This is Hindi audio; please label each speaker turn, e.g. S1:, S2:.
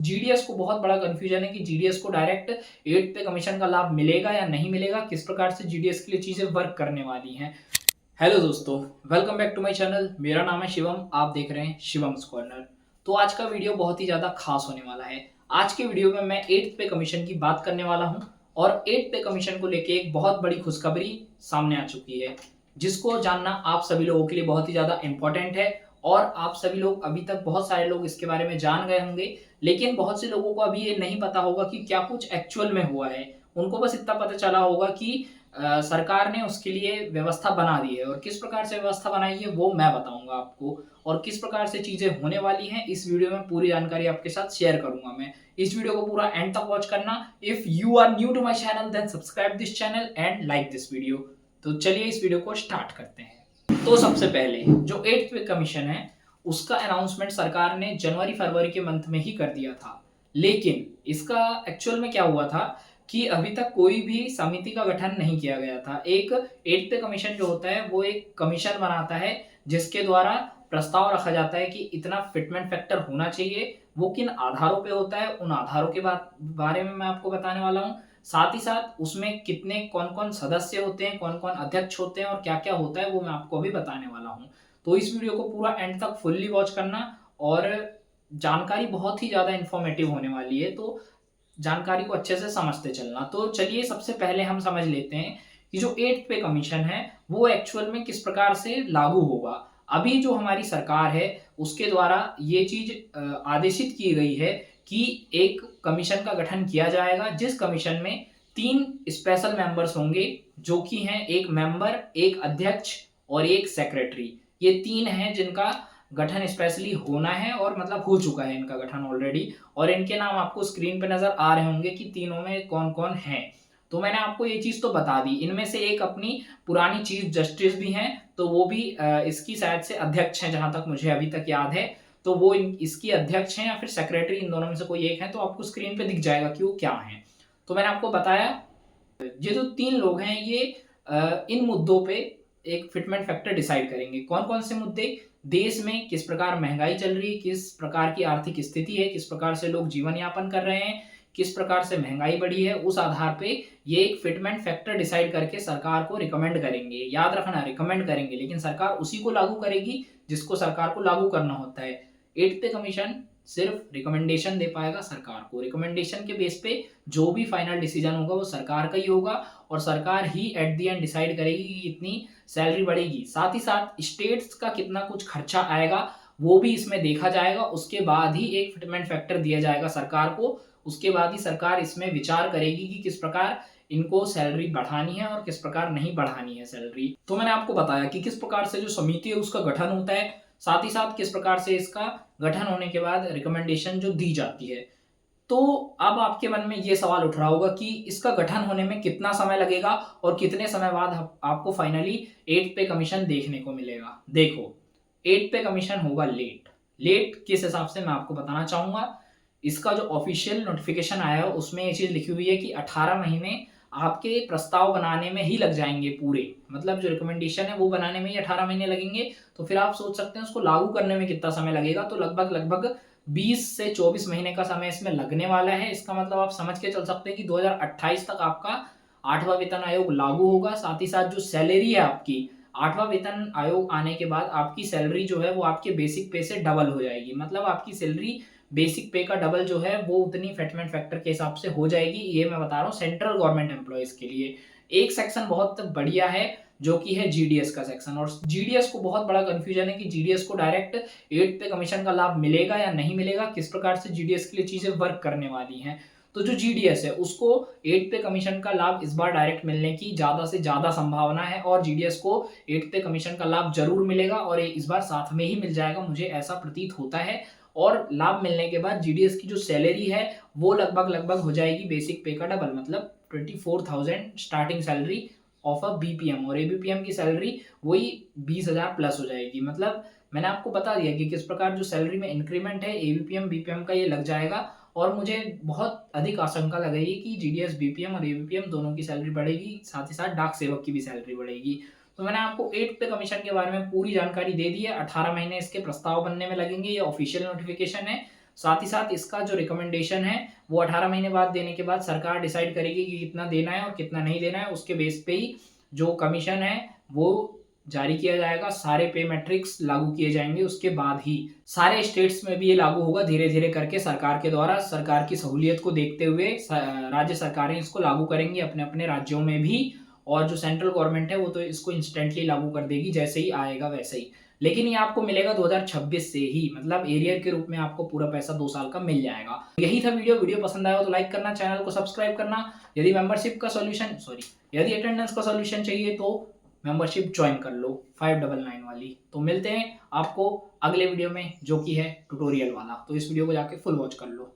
S1: जीडीएस को बहुत बड़ा कंफ्यूजन है कि जीडीएस को डायरेक्ट 8th पे कमीशन का लाभ मिलेगा या नहीं मिलेगा, किस प्रकार से जीडीएस के लिए चीजें वर्क करने वाली हैं। हेलो दोस्तों, welcome back to my channel. मेरा नाम है शिवम, आप देख रहे हैं शिवम्स कॉर्नर। तो आज का वीडियो बहुत ही ज्यादा खास होने वाला है। आज के वीडियो में मैं 8th पे कमीशन की बात करने वाला हूं और 8th पे कमीशन को लेके एक बहुत बड़ी खुशखबरी सामने आ चुकी है, जिसको जानना आप सभी लोगों के लिए बहुत ही ज्यादा इंपॉर्टेंट है। और आप सभी लोग अभी तक बहुत सारे लोग इसके बारे में जान गए होंगे, लेकिन बहुत से लोगों को अभी ये नहीं पता होगा कि क्या कुछ एक्चुअल में हुआ है। उनको बस इतना पता चला होगा कि सरकार ने उसके लिए व्यवस्था बना दी है, और किस प्रकार से व्यवस्था बनाई है वो मैं बताऊंगा आपको, और किस प्रकार से चीजें होने वाली हैं इस वीडियो में पूरी जानकारी आपके साथ शेयर करूंगा मैं। इस वीडियो को पूरा एंड तक वॉच करना। If you are new to my channel then subscribe this channel and like this video. तो चलिए इस वीडियो को स्टार्ट करते हैं। तो सबसे पहले जो 8th पे कमीशन है उसका अनाउंसमेंट सरकार ने जनवरी फरवरी के मंथ में ही कर दिया था, लेकिन इसका एक्चुअल में क्या हुआ था कि अभी तक कोई भी समिति का गठन नहीं किया गया था। एक 8th पे कमीशन जो होता है वो एक कमीशन बनाता है जिसके द्वारा प्रस्ताव रखा जाता है कि इतना फिटमेंट फैक्टर होना चाहिए। वो किन आधारों पे होता है उन आधारों के बारे में मैं आपको बताने वाला हूँ। साथ ही साथ उसमें कितने कौन कौन सदस्य होते हैं, कौन कौन अध्यक्ष होते हैं और क्या क्या होता है वो मैं आपको अभी बताने वाला हूँ। तो इस वीडियो को पूरा एंड तक फुल्ली वॉच करना, और जानकारी बहुत ही ज्यादा इंफॉर्मेटिव होने वाली है, तो जानकारी को अच्छे से समझते चलना। तो चलिए सबसे पहले हम समझ लेते हैं कि जो 8th पे कमीशन है वो एक्चुअल में किस प्रकार से लागू होगा। अभी जो हमारी सरकार है उसके द्वारा ये चीज आदेशित की गई है कि एक कमीशन का गठन किया जाएगा, जिस कमीशन में 3 स्पेशल मेंबर्स होंगे, जो कि हैं एक मेंबर, एक अध्यक्ष और एक सेक्रेटरी। ये 3 हैं जिनका गठन स्पेशली होना है, और मतलब हो चुका है इनका गठन ऑलरेडी, और इनके नाम आपको स्क्रीन पे नजर आ रहे होंगे कि तीनों में कौन कौन है। तो मैंने आपको ये चीज तो बता दी। इनमें से एक अपनी पुरानी चीफ जस्टिस भी हैं, तो वो भी इसकी शायद से अध्यक्ष हैं जहां तक मुझे अभी तक याद है। तो वो इसकी अध्यक्ष हैं या फिर सेक्रेटरी, इन दोनों में से कोई एक है। तो आपको स्क्रीन पे दिख जाएगा कि वो क्या है। तो मैंने आपको बताया ये जो 3 लोग हैं ये इन मुद्दों पे एक फिटमेंट फैक्टर डिसाइड करेंगे। कौन कौन से मुद्दे? देश में किस प्रकार महंगाई चल रही है, किस प्रकार की आर्थिक स्थिति है, किस प्रकार से लोग जीवन यापन कर रहे हैं, किस प्रकार से महंगाई बढ़ी है, उस आधार पे ये एक फिटमेंट फैक्टर डिसाइड करके सरकार को रिकमेंड करेंगे। याद रखना, रिकमेंड करेंगे, लेकिन सरकार उसी को लागू करेगी जिसको सरकार को लागू करना होता है। 8th पे कमीशन सिर्फ रिकमेंडेशन दे पाएगा सरकार को। रिकमेंडेशन के बेस पे जो भी फाइनल डिसीजन होगा वो सरकार का ही होगा, और सरकार ही एट द एंड डिसाइड करेगी कि इतनी सैलरी बढ़ेगी। साथ ही साथ स्टेट्स का कितना कुछ खर्चा आएगा वो भी इसमें देखा जाएगा। उसके बाद ही एक फिटमेंट फैक्टर दिया जाएगा सरकार को। उसके बाद ही सरकार इसमें विचार करेगी कि किस प्रकार इनको सैलरी बढ़ानी है और किस प्रकार नहीं बढ़ानी है सैलरी। तो मैंने आपको बताया कि किस प्रकार से जो समिति है उसका गठन होता है, साथ ही साथ किस प्रकार से इसका गठन होने के बाद रिकमेंडेशन जो दी जाती है। तो अब आपके मन में ये सवाल उठ रहा होगा कि इसका गठन होने में कितना समय लगेगा और कितने समय बाद आपको फाइनली 8th पे कमीशन देखने को मिलेगा। देखो, 8th पे कमीशन होगा लेट। लेट किस हिसाब से मैं आपको बताना चाहूंगा। इसका जो ऑफिशियल नोटिफिकेशन आया है उसमें ये चीज लिखी हुई है कि 18 महीने आपके प्रस्ताव बनाने में ही लग जाएंगे पूरे। मतलब जो रिकमेंडेशन है वो बनाने में ही 18 महीने लगेंगे। तो फिर आप सोच सकते हैं उसको लागू करने में कितना समय लगेगा। तो लगभग लगभग 20 से 24 महीने का समय इसमें लगने वाला है। इसका मतलब आप समझ के चल सकते हैं कि 2028 तक आपका 8वां वेतन आयोग लागू होगा। साथ ही साथ जो सैलरी है आपकी, 8वां वेतन आयोग आने के बाद आपकी सैलरी जो है वो आपके बेसिक पे से डबल हो जाएगी। मतलब आपकी सैलरी बेसिक पे का डबल जो है वो उतनी फिटमेंट फैक्टर के हिसाब से हो जाएगी। ये मैं बता रहा हूँ सेंट्रल गवर्नमेंट एम्प्लॉयज के लिए। एक सेक्शन बहुत बढ़िया है जो कि है जीडीएस का सेक्शन, और जीडीएस को बहुत बड़ा कंफ्यूजन है कि जीडीएस को डायरेक्ट 8th पे कमीशन का लाभ मिलेगा या नहीं मिलेगा, किस प्रकार से जीडीएस के लिए चीजें वर्क करने वाली हैं। तो जो जीडीएस है उसको 8th पे कमीशन का लाभ इस बार डायरेक्ट मिलने की ज्यादा से ज्यादा संभावना है, और जीडीएस को 8th पे कमीशन का लाभ जरूर मिलेगा, और इस बार साथ में ही मिल जाएगा, मुझे ऐसा प्रतीत होता है। और लाभ मिलने के बाद जीडीएस की जो सैलरी है वो लगभग लगभग हो जाएगी बेसिक पे का डबल, मतलब 24,000 starting salary of a BPM, और एबीपीएम की सैलरी वही 20,000 प्लस हो जाएगी। मतलब मैंने आपको बता दिया कि किस प्रकार जो सैलरी में इंक्रीमेंट है एबीपीएम बीपीएम का ये लग जाएगा। और मुझे बहुत अधिक आशंका लग रही है कि जीडीएस बीपीएम और एबीपीएम दोनों की सैलरी बढ़ेगी, साथ ही साथ डाक सेवक की भी सैलरी बढ़ेगी। तो मैंने आपको 8th पे कमीशन के बारे में पूरी जानकारी दे दी है। 18 महीने इसके प्रस्ताव बनने में लगेंगे, ये ऑफिशियल नोटिफिकेशन है। साथ ही साथ इसका जो रिकमेंडेशन है वो 18 महीने बाद देने के बाद सरकार डिसाइड करेगी कि कितना देना है और कितना नहीं देना है। उसके बेस पे ही जो कमीशन है वो जारी किया जाएगा, सारे पे मैट्रिक्स लागू किए जाएंगे। उसके बाद ही सारे स्टेट्स में भी ये लागू होगा धीरे धीरे करके, सरकार के द्वारा। सरकार की सहूलियत को देखते हुए राज्य सरकारें इसको लागू करेंगी अपने अपने राज्यों में भी, और जो सेंट्रल गवर्नमेंट है वो तो इसको इंस्टेंटली लागू कर देगी जैसे ही आएगा वैसे ही। लेकिन ये आपको मिलेगा 2026 से ही, मतलब एरियर के रूप में आपको पूरा पैसा 2 साल का मिल जाएगा। यही था वीडियो पसंद आया हो तो लाइक करना, चैनल को सब्सक्राइब करना। यदि मेंबरशिप का सॉल्यूशन यदि अटेंडेंस का सॉल्यूशन चाहिए तो मेंबरशिप ज्वाइन कर लो 599 वाली। तो मिलते हैं आपको अगले वीडियो में जो कि है ट्यूटोरियल वाला, तो इस वीडियो को जाके फुल वॉच कर लो।